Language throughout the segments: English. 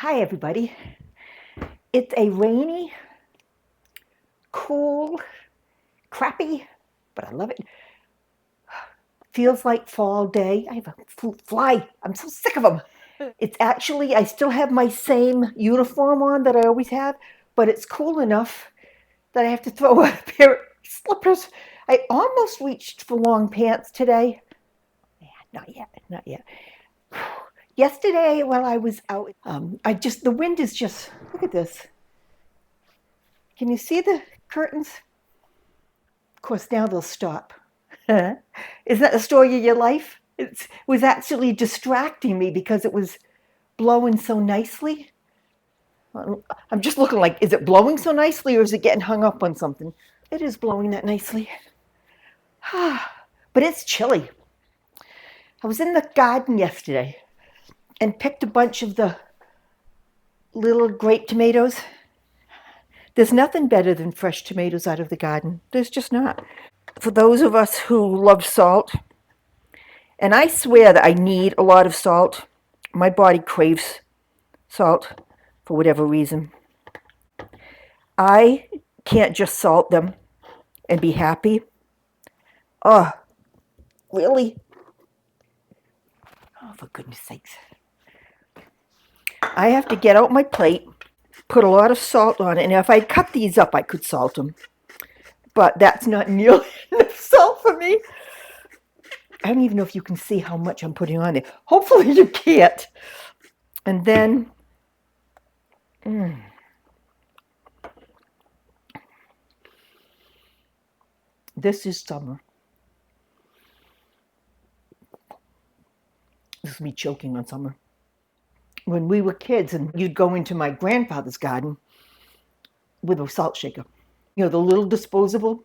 Hi everybody. It's a rainy, cool, crappy, but I love it. Feels like fall day. I have a fly. I'm so sick of them. It's actually, I still have my same uniform on that I always have, but it's cool enough that I have to throw a pair of slippers. I almost reached for long pants today. Not yet, not yet. Yesterday while I was out, the wind is just, look at this. Can you see the curtains? Of course, now they'll stop. Is that the story of your life? It was actually distracting me because it was blowing so nicely. I'm just looking like, is it blowing so nicely or is it getting hung up on something? It is blowing that nicely. But it's chilly. I was in the garden yesterday and picked a bunch of the little grape tomatoes. There's nothing better than fresh tomatoes out of the garden. There's just not. For those of us who love salt, and I swear that I need a lot of salt. My body craves salt for whatever reason. I can't just salt them and be happy. Oh, really? Oh, for goodness sakes. I have to get out my plate, put a lot of salt on it, and if I cut these up, I could salt them. But that's not nearly enough salt for me. I don't even know if you can see how much I'm putting on there. Hopefully you can't. And then, this is summer. This is me choking on summer. When we were kids and you'd go into my grandfather's garden with a salt shaker. You know, the little disposable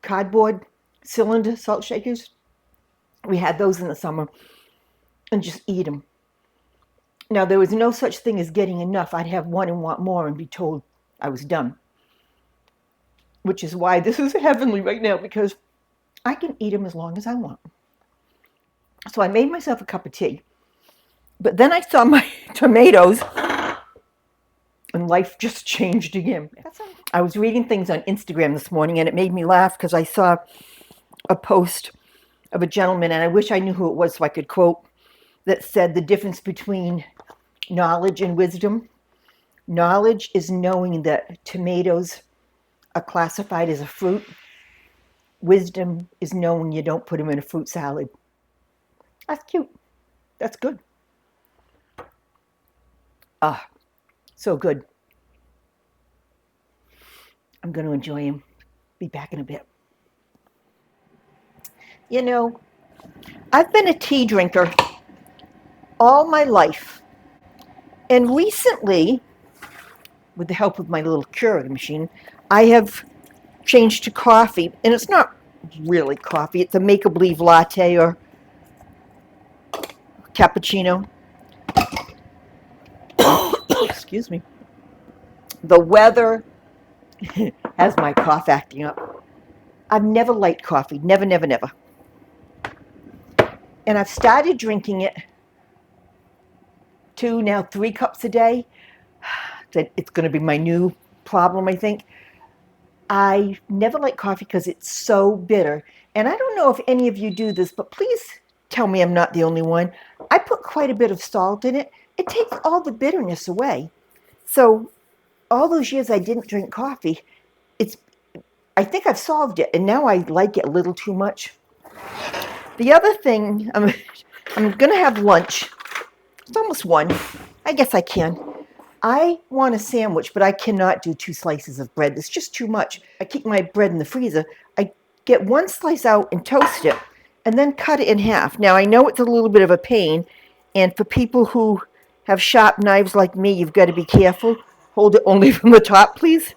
cardboard cylinder salt shakers. We had those in the summer and just eat them. Now, there was no such thing as getting enough. I'd have one and want more and be told I was done. Which is why this is heavenly right now, because I can eat them as long as I want. So I made myself a cup of tea. But then I saw my tomatoes and life just changed again. I was reading things on Instagram this morning and it made me laugh because I saw a post of a gentleman, and I wish I knew who it was so I could quote, that said the difference between knowledge and wisdom. Knowledge is knowing that tomatoes are classified as a fruit. Wisdom is knowing you don't put them in a fruit salad. That's cute. That's good. Ah, so good. I'm going to enjoy him. Be back in a bit. You know, I've been a tea drinker all my life. And recently, with the help of my little Keurig machine, I have changed to coffee. And it's not really coffee. It's a make-believe latte or cappuccino. Excuse me. The weather has my cough acting up. I've never liked coffee. Never, never, never. And I've started drinking it 2, now 3 cups a day. It's going to be my new problem, I think. I never like coffee because it's so bitter. And I don't know if any of you do this, but please tell me I'm not the only one. I put quite a bit of salt in it. It takes all the bitterness away. So all those years I didn't drink coffee, I think I've solved it, and now I like it a little too much. The other thing, I'm going to have lunch. It's almost 1. I guess I can. I want a sandwich, but I cannot do 2 slices of bread. It's just too much. I keep my bread in the freezer. I get 1 slice out and toast it, and then cut it in half. Now, I know it's a little bit of a pain, and for people who have sharp knives like me, you've got to be careful. Hold it only from the top, please.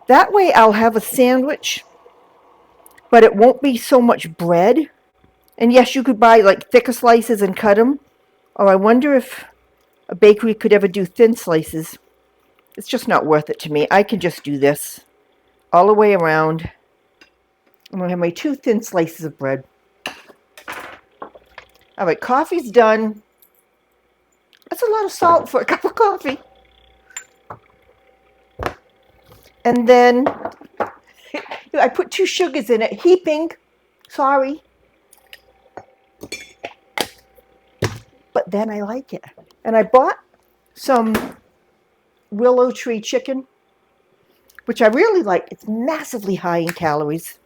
That way I'll have a sandwich, but it won't be so much bread. And yes, you could buy like thicker slices and cut them. Or I wonder if a bakery could ever do thin slices. It's just not worth it to me. I can just do this all the way around. I'm going to have my 2 thin slices of bread. All right, coffee's done. That's a lot of salt for a cup of coffee. And then I put 2 sugars in it, heaping. Sorry. But then I like it. And I bought some willow tree chicken, which I really like. It's massively high in calories,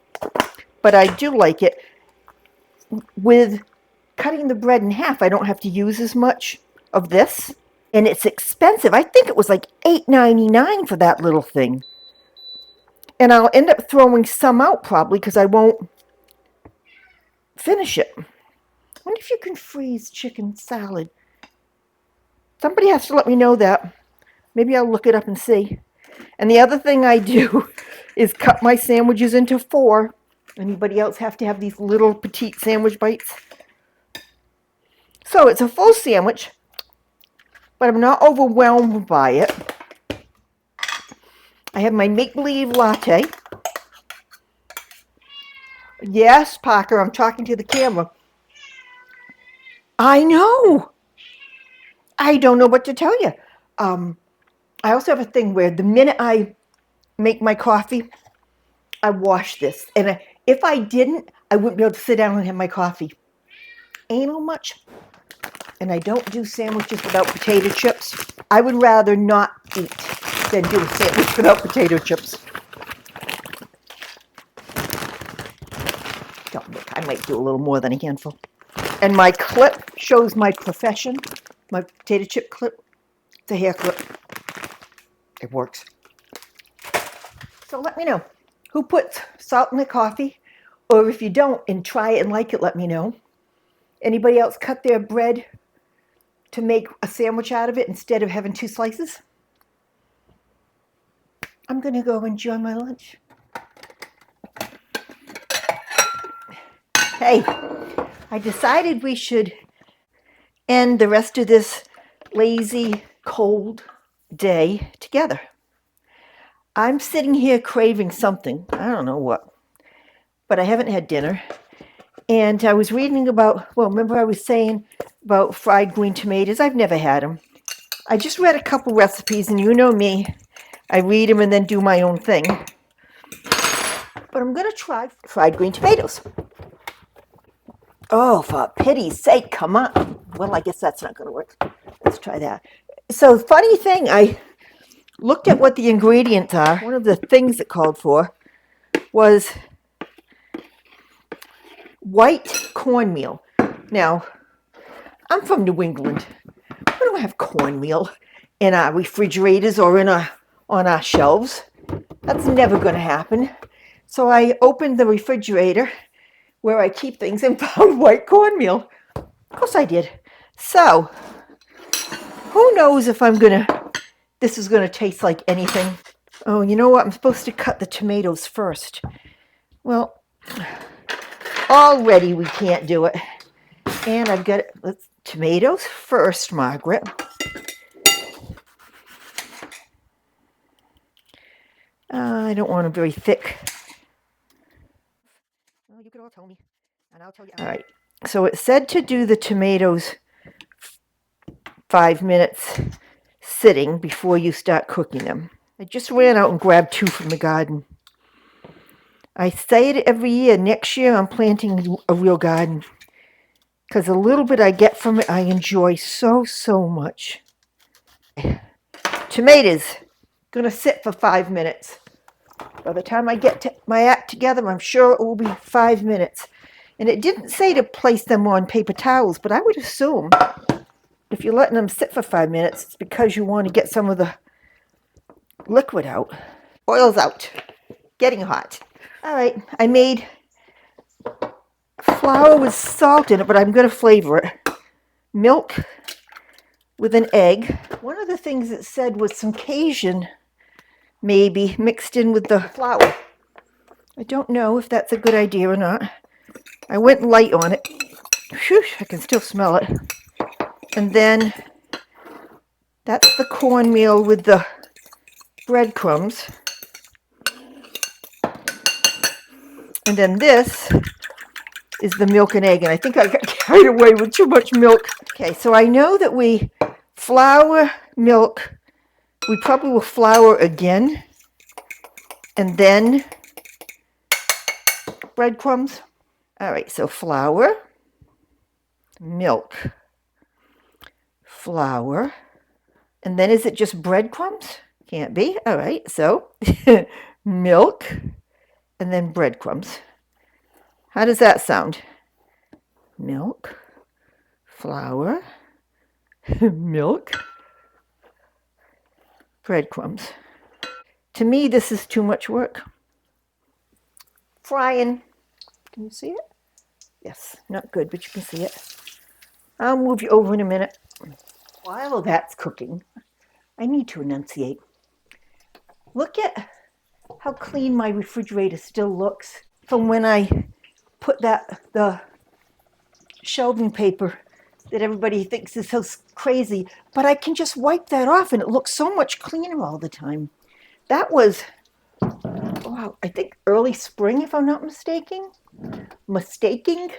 but I do like it. With cutting the bread in half, I don't have to use as much of this. And it's expensive. I think it was like $8.99 for that little thing. And I'll end up throwing some out probably because I won't finish it. I wonder if you can freeze chicken salad. Somebody has to let me know that. Maybe I'll look it up and see. And the other thing I do is cut my sandwiches into 4. Anybody else have to have these little petite sandwich bites? So it's a full sandwich, but I'm not overwhelmed by it. I have my make-believe latte. Yes, Parker, I'm talking to the camera. I know. I don't know what to tell you. I also have a thing where the minute I make my coffee, I wash this. And if I didn't, I wouldn't be able to sit down and have my coffee. Ain't no much. And I don't do sandwiches without potato chips. I would rather not eat than do a sandwich without potato chips. Don't look, I might do a little more than a handful. And my clip shows my profession. My potato chip clip. It's a hair clip. It works. So let me know who puts salt in their coffee, or if you don't and try it and like it, let me know. Anybody else cut their bread to make a sandwich out of it instead of having 2 slices? I'm going to go enjoy my lunch. Hey, I decided we should end the rest of this lazy, cold day together. I'm sitting here craving something. I don't know what, but I haven't had dinner. And I was reading about, well, remember I was saying about fried green tomatoes? I've never had them. I just read a couple recipes, and you know me. I read them and then do my own thing. But I'm going to try fried green tomatoes. Oh, for pity's sake, come on. Well, I guess that's not going to work. Let's try that. So, funny thing, I looked at what the ingredients are. One of the things it called for was white cornmeal. Now, I'm from New England. We don't have cornmeal in our refrigerators or on our shelves. That's never going to happen. So I opened the refrigerator where I keep things and found white cornmeal. Of course I did. So, who knows if this is going to taste like anything. Oh, you know what? I'm supposed to cut the tomatoes first. Well, already we can't do it. And I've got tomatoes first, Margaret. I don't want them very thick. Well, you can all tell me, and I'll tell you. All right. So it said to do the tomatoes 5 minutes sitting before you start cooking them. I just ran out and grabbed 2 from the garden. I say it every year. Next year I'm planting a real garden, because a little bit I get from it I enjoy so much. Tomatoes, gonna sit for 5 minutes. By the time I get my act together, I'm sure it will be 5 minutes. And it didn't say to place them on paper towels, but I would assume if you're letting them sit for 5 minutes, it's because you want to get some of the liquid out. Oil's out. Getting hot. All right, I made flour with salt in it, but I'm going to flavor it. Milk with an egg. One of the things it said was some Cajun maybe mixed in with the flour. I don't know if that's a good idea or not. I went light on it. Whew, I can still smell it. And then that's the cornmeal with the breadcrumbs. And then this is the milk and egg. And I think I got carried away with too much milk. Okay, so I know that we flour, milk. We probably will flour again, and then breadcrumbs. All right, so flour, milk, flour, and then is it just breadcrumbs? Can't be. All right, so milk and then breadcrumbs. How does that sound? Milk, flour, milk, breadcrumbs. To me, this is too much work. Frying. Can you see it? Yes, not good, but you can see it. I'll move you over in a minute. While that's cooking, I need to enunciate. Look at how clean my refrigerator still looks from when I put the shelving paper that everybody thinks is so crazy, but I can just wipe that off and it looks so much cleaner all the time. That was, wow, I think early spring, if I'm not mistaken. Mistaken.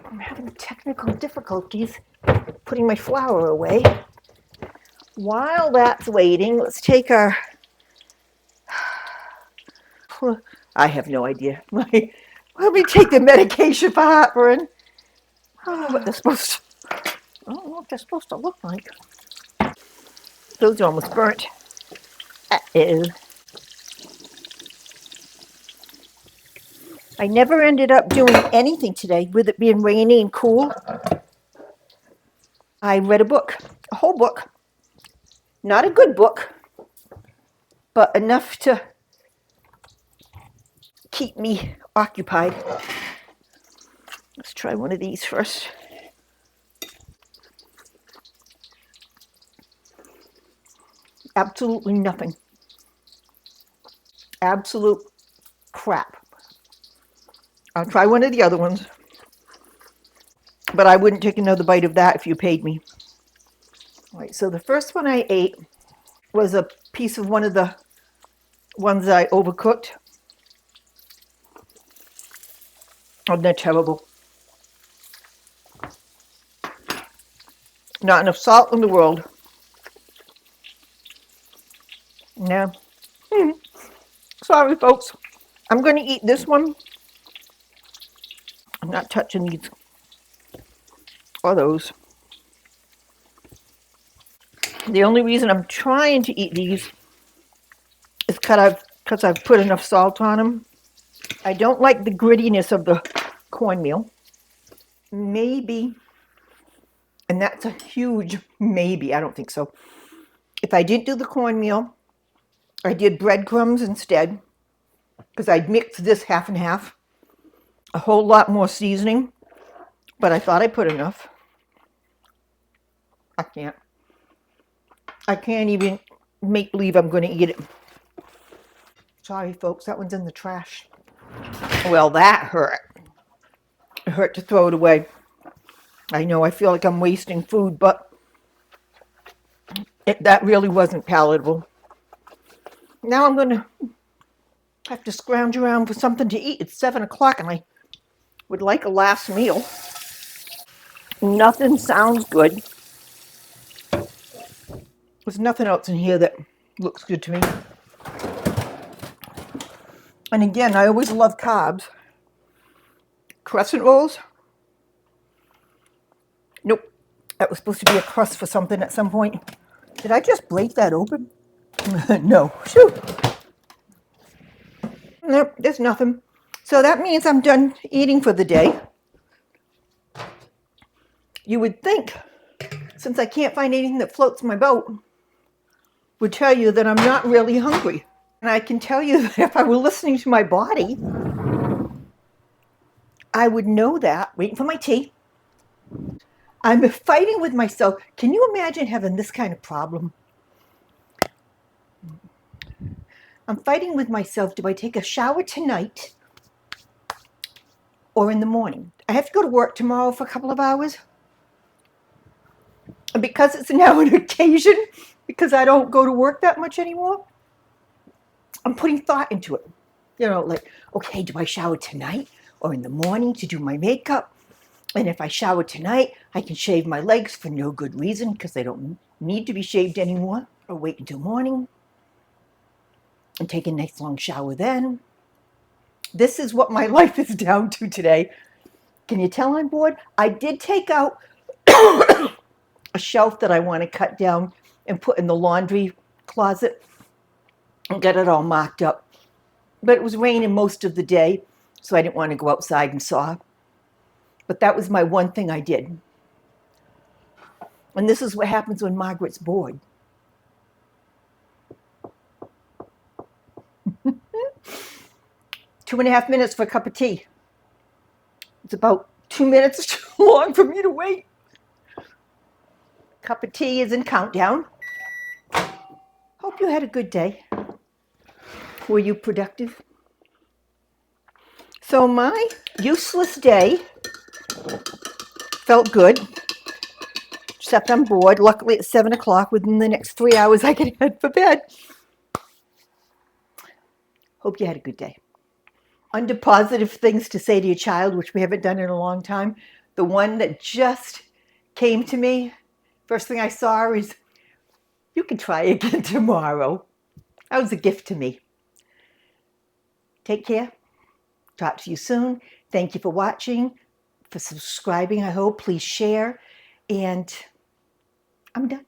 I'm having technical difficulties putting my flour away. While that's waiting, let's take our, I have no idea. Let me take the medication for heartburn. I don't know what they're supposed to, I don't know what they're supposed to look like. Those are almost burnt. Uh-oh. I never ended up doing anything today with it being rainy and cool. I read a book, a whole book. Not a good book, but enough to keep me occupied. Let's try one of these first. Absolutely nothing. Absolute crap. I'll try one of the other ones, but I wouldn't take another bite of that if you paid me. All right, so the first one I ate was a piece of one of the ones I overcooked. Oh, they're terrible. Not enough salt in the world. No. Sorry, folks. I'm going to eat this one. I'm not touching these or those. The only reason I'm trying to eat these is because I've put enough salt on them. I don't like the grittiness of the cornmeal. Maybe, and that's a huge maybe, I don't think so. If I didn't do the cornmeal, I did breadcrumbs instead, because I'd mix this half and half. A whole lot more seasoning, but I thought I put enough. I can't even make believe I'm going to eat it. Sorry, folks, that one's in the trash. Well, that hurt. It hurt to throw it away. I know I feel like I'm wasting food, but that really wasn't palatable. Now I'm going to have to scrounge around for something to eat. It's 7 o'clock and I would like a last meal. Nothing sounds good. There's nothing else in here that looks good to me. And again, I always love carbs. Crescent rolls? Nope. That was supposed to be a crust for something at some point. Did I just break that open? No. Shoot. Nope, there's nothing. So that means I'm done eating for the day. You would think, since I can't find anything that floats my boat, would tell you that I'm not really hungry. And I can tell you that if I were listening to my body, I would know that. Waiting for my tea. I'm fighting with myself. Can you imagine having this kind of problem? I'm fighting with myself. Do I take a shower tonight or in the morning? I have to go to work tomorrow for a couple of hours. And because it's now an occasion, because I don't go to work that much anymore, I'm putting thought into it. You know, like, okay, do I shower tonight or in the morning to do my makeup? And if I shower tonight, I can shave my legs for no good reason because they don't need to be shaved anymore, or wait until morning and take a nice long shower then. This is what my life is down to today. Can you tell I'm bored? I did take out a shelf that I want to cut down and put in the laundry closet and get it all marked up. But it was raining most of the day, so I didn't want to go outside and saw. But that was my one thing I did. And this is what happens when Margaret's bored. 2.5 minutes for a cup of tea. It's about 2 minutes too long for me to wait. Cup of tea is in countdown. Hope you had a good day. Were you productive? So my useless day felt good, except I'm bored. Luckily it's 7 o'clock. Within the next 3 hours I can head for bed. Hope you had a good day. Under positive things to say to your child, which we haven't done in a long time, the one that just came to me, first thing I saw is, you can try again tomorrow. That was a gift to me. Take care. Talk to you soon. Thank you for watching, for subscribing, I hope. Please share. And I'm done.